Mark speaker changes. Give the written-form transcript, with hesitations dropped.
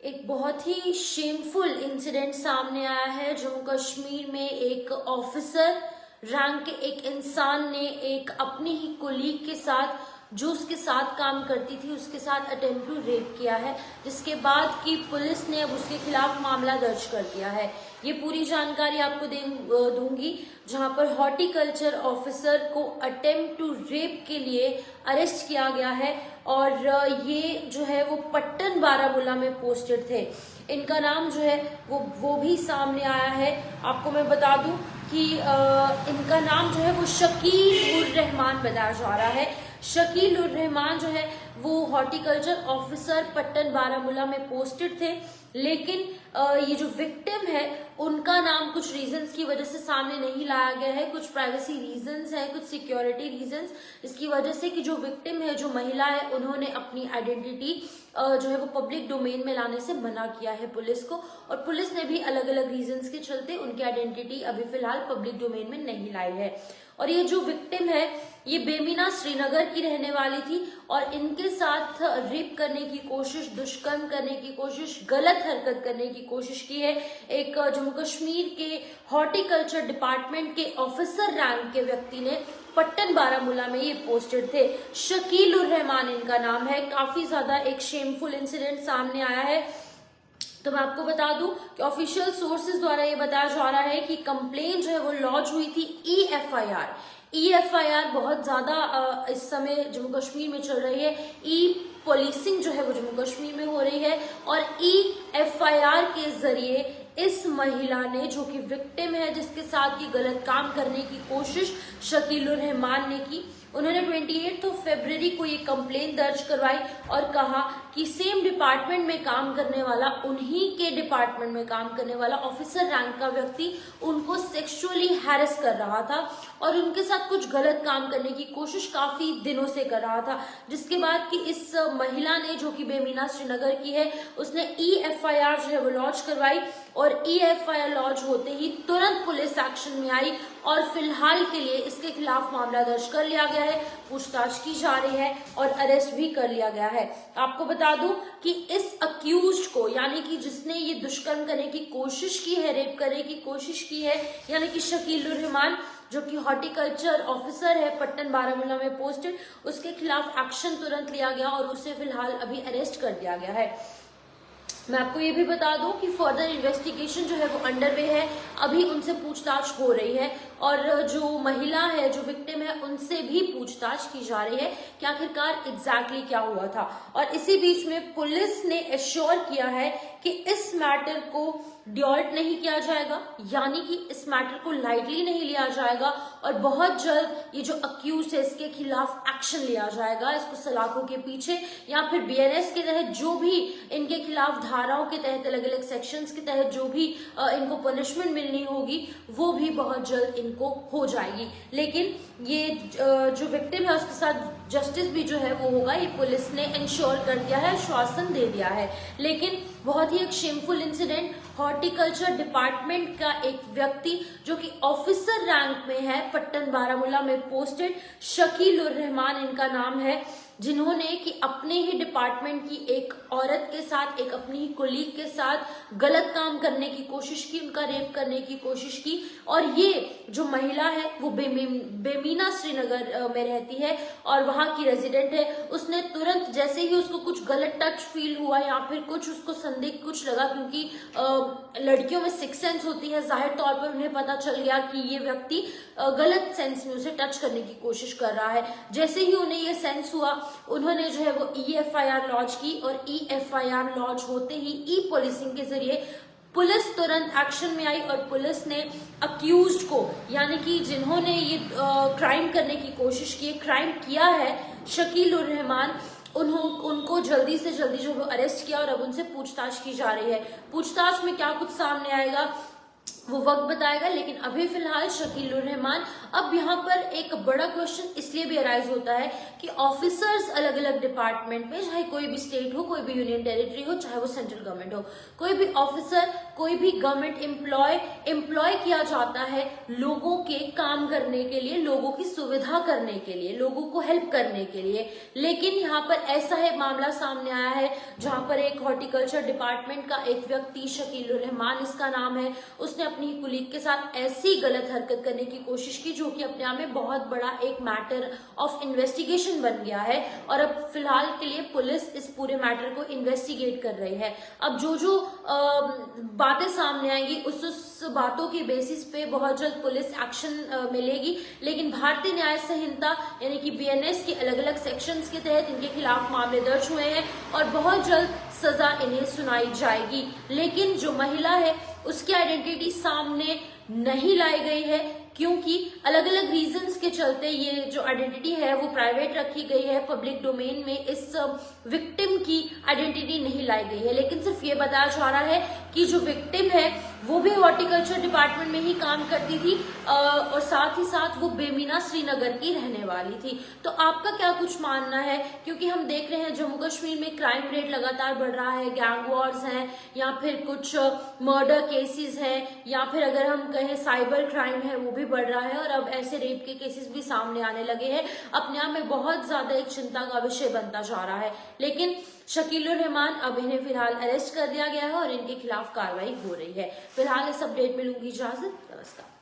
Speaker 1: एक बहुत ही shameful incident सामने आया है। जम्मू कश्मीर में एक ऑफिसर रैंक के एक इंसान ने एक अपनी ही कोलीग के साथ, जो उसके साथ काम करती थी, उसके साथ अटेम्प्ट टू रेप किया है, जिसके बाद की पुलिस ने अब उसके खिलाफ मामला दर्ज कर दिया है। ये पूरी जानकारी आपको दूंगी, जहां पर हॉर्टिकल्चर ऑफिसर को अटेम्प्ट टू रेप के लिए अरेस्ट किया गया है और ये जो है वो पट्टन बारामूला में पोस्टेड थे। इनका नाम जो है वो भी सामने आया है। आपको मैं बता दूं कि इनका नाम जो है वो शकील उर रहमान बताया जा रहा है। शकील उर रहमान जो है वो हॉर्टिकल्चर ऑफिसर पट्टन बारामूला में पोस्टेड थे, लेकिन ये जो विक्टिम है उनका नाम कुछ रीजंस की वजह से सामने नहीं लाया गया है। कुछ प्राइवेसी रीजंस है, कुछ सिक्योरिटी रीजंस, इसकी वजह से कि जो विक्टिम है, जो महिला है, उन्होंने अपनी आइडेंटिटी जो है वो पब्लिक डोमेन में लाने से मना किया है पुलिस को, और पुलिस ने भी अलग अलग रीजंस के चलते उनकी आइडेंटिटी अभी फिलहाल पब्लिक डोमेन में नहीं लाई है। और ये जो विक्टिम है ये बेमीना श्रीनगर की रहने वाली थी और इनके साथ रेप करने की कोशिश, दुष्कर्म करने की कोशिश, गलत हरकत करने की कोशिश की है एक जम्मू कश्मीर के हॉर्टिकल्चर डिपार्टमेंट के ऑफिसर रैंक के व्यक्ति ने। पट्टन बारामूला में ये पोस्टेड थे। शकील उर रहमान इनका नाम है। काफी ज्यादा एक शेमफुल इंसिडेंट सामने आया है। तो मैं आपको बता दूं कि ऑफिशियल सोर्सेज द्वारा ये बताया जा रहा है कि कंप्लेन जो है वो लॉन्च हुई थी EFIR बहुत ज्यादा इस समय जम्मू कश्मीर में चल रही है। पुलिसिंग जो है वो जम्मू कश्मीर में हो रही है और EFIR के जरिए इस महिला ने, जो कि विक्टिम है, जिसके साथ ये गलत काम करने की कोशिश शकील उर रहमान ने की, उन्होंने 28 फरवरी को ये कंप्लेन दर्ज करवाई और कहा कि सेम डिपार्टमेंट में काम करने वाला, उन्हीं के डिपार्टमेंट में काम करने वाला ऑफिसर रैंक का व्यक्ति उनको सेक्सुअली हैरेस कर रहा था और उनके साथ कुछ गलत काम करने की कोशिश काफी दिनों से कर रहा था। जिसके बाद कि इस महिला ने, जो कि बेमीना श्रीनगर की है, उसने EFIR जो है वो लॉन्च करवाई और EFIR लॉन्च होते ही तुरंत पुलिस एक्शन में आई और फिलहाल के लिए इसके खिलाफ मामला दर्ज कर लिया गया है, पूछताछ की जा रही है और अरेस्ट भी कर लिया गया है। आपको बता दूं कि इस अक्यूज्ड को, यानी कि जिसने ये दुष्कर्म करने की कोशिश की है, रेप करने की कोशिश की है, यानी कि शकील उर रहमान, जो कि हॉर्टिकल्चर ऑफिसर है पट्टन बारामूला में पोस्टेड, उसके खिलाफ एक्शन तुरंत लिया गया और उसे फिलहाल अभी अरेस्ट कर दिया गया है। मैं आपको ये भी बता दूं कि फर्दर इन्वेस्टिगेशन जो है वो अंडरवे है, अभी उनसे पूछताछ हो रही है और जो महिला है, जो विक्टिम है, उनसे भी पूछताछ की जा रही है कि आखिरकार एग्जैक्टली क्या हुआ था। और इसी बीच में पुलिस ने एश्योर किया है कि इस मैटर को ड्यॉल्ट नहीं किया जाएगा, यानी कि इस मैटर को लाइटली नहीं लिया जाएगा और बहुत जल्द ये जो अक्यूज है इसके खिलाफ एक्शन लिया जाएगा। इसको सलाखों के पीछे या फिर BNS के तहत जो भी इनके खिलाफ धाराओं के तहत, अलग अलग सेक्शंस के तहत जो भी इनको पनिशमेंट मिलनी होगी वो भी बहुत जल्द इनको हो जाएगी। लेकिन ये जो विक्टिम है उसके साथ जस्टिस भी जो है वो होगा, ये पुलिस ने इंश्योर कर दिया है, आश्वासन दे दिया है। लेकिन बहुत ही एक शेमफुल इंसिडेंट, हॉर्टिकल्चर डिपार्टमेंट का एक व्यक्ति जो कि ऑफिसर रैंक में है, पट्टन बारामूला में पोस्टेड, शकील उर रहमान इनका नाम है, जिन्होंने कि अपने ही डिपार्टमेंट की एक औरत के साथ, एक अपनी ही कोलीग के साथ गलत काम करने की कोशिश की, उनका रेप करने की कोशिश की। और ये जो महिला है वो बेमीना श्रीनगर में रहती है और वहां की रेजिडेंट है। उसने तुरंत, जैसे ही उसको कुछ गलत टच फील हुआ या फिर कुछ उसको संदिग्ध कुछ लगा, क्योंकि लड़कियों में सिक्स सेंस होती है, जाहिर तौर पर उन्हें पता चल गया कि ये व्यक्ति गलत सेंस में उसे टच करने की कोशिश कर रहा है। जैसे ही उन्हें ये सेंस हुआ, उन्होंने जो है वो EFIR लॉन्च की और EFIR लॉन्च होते ही पुलिसिंग के जरिए पुलिस तुरंत एक्शन में आई और पुलिस ने अक्यूज्ड को, यानी कि जिन्होंने ये क्राइम करने की कोशिश की, क्राइम किया है, शकील उर रहमान, उनको जल्दी से जल्दी जो है अरेस्ट किया और अब उनसे पूछताछ की जा रही है। पूछताछ में क्या कुछ सामने आएगा वो वक्त बताएगा। लेकिन अभी फिलहाल शकील उर रहमान, अब यहाँ पर एक बड़ा क्वेश्चन इसलिए भी अराइज होता है कि ऑफिसर्स अलग अलग डिपार्टमेंट में, चाहे कोई भी स्टेट हो, कोई भी यूनियन टेरिटरी हो, चाहे वो सेंट्रल गवर्नमेंट हो, कोई भी ऑफिसर, कोई भी गवर्नमेंट एम्प्लॉय किया जाता है लोगों के काम करने के लिए, लोगों की सुविधा करने के लिए, लोगों को हेल्प करने के लिए। लेकिन यहाँ पर ऐसा है मामला सामने आया है जहां पर एक हॉर्टिकल्चर डिपार्टमेंट का एक व्यक्ति, शकील उर रहमान इसका नाम है, उसने अपनी कुलीग के साथ ऐसी गलत हरकत करने की कोशिश की जो कि अपने आप में बहुत बड़ा एक मैटर ऑफ इन्वेस्टिगेशन बन गया है। और अब फिलहाल के लिए पुलिस इस पूरे मैटर को इन्वेस्टिगेट कर रही है। अब जो बातें सामने आएंगी उस बातों की बेसिस पे बहुत जल्द पुलिस एक्शन मिलेगी। लेकिन भारतीय न्याय संहिता यानी कि बीएनएस के अलग अलग सेक्शंस के तहत इनके खिलाफ मामले दर्ज हुए हैं और बहुत जल्द सजा इन्हें सुनाई जाएगी। लेकिन जो महिला है उसकी आइडेंटिटी सामने नहीं लाई गई है, क्योंकि अलग अलग रीजंस के चलते ये जो आइडेंटिटी है वो प्राइवेट रखी गई है। पब्लिक डोमेन में इस विक्टिम की आइडेंटिटी नहीं लाई गई है। लेकिन सिर्फ ये बताया जा रहा है कि जो विक्टिम है वो भी हॉर्टिकल्चर डिपार्टमेंट में ही काम करती थी और साथ ही साथ वो बेमीना श्रीनगर की रहने वाली थी। तो आपका क्या कुछ मानना है? क्योंकि हम देख रहे हैं जम्मू कश्मीर में क्राइम रेट लगातार बढ़ रहा है, गैंग वॉर्स हैं या फिर कुछ मर्डर केसेस हैं या फिर अगर हम कहें साइबर क्राइम है वो भी बढ़ रहा है और अब ऐसे रेप के केसेस भी सामने आने लगे हैं। अपने आप में बहुत ज्यादा एक चिंता का विषय बनता जा रहा है। लेकिन शकील उर रहमान, अब इन्हें फिलहाल अरेस्ट कर दिया गया है और इनके खिलाफ कार्रवाई हो रही है। फिलहाल इस अपडेट में लूंगी इजाजत। नमस्कार।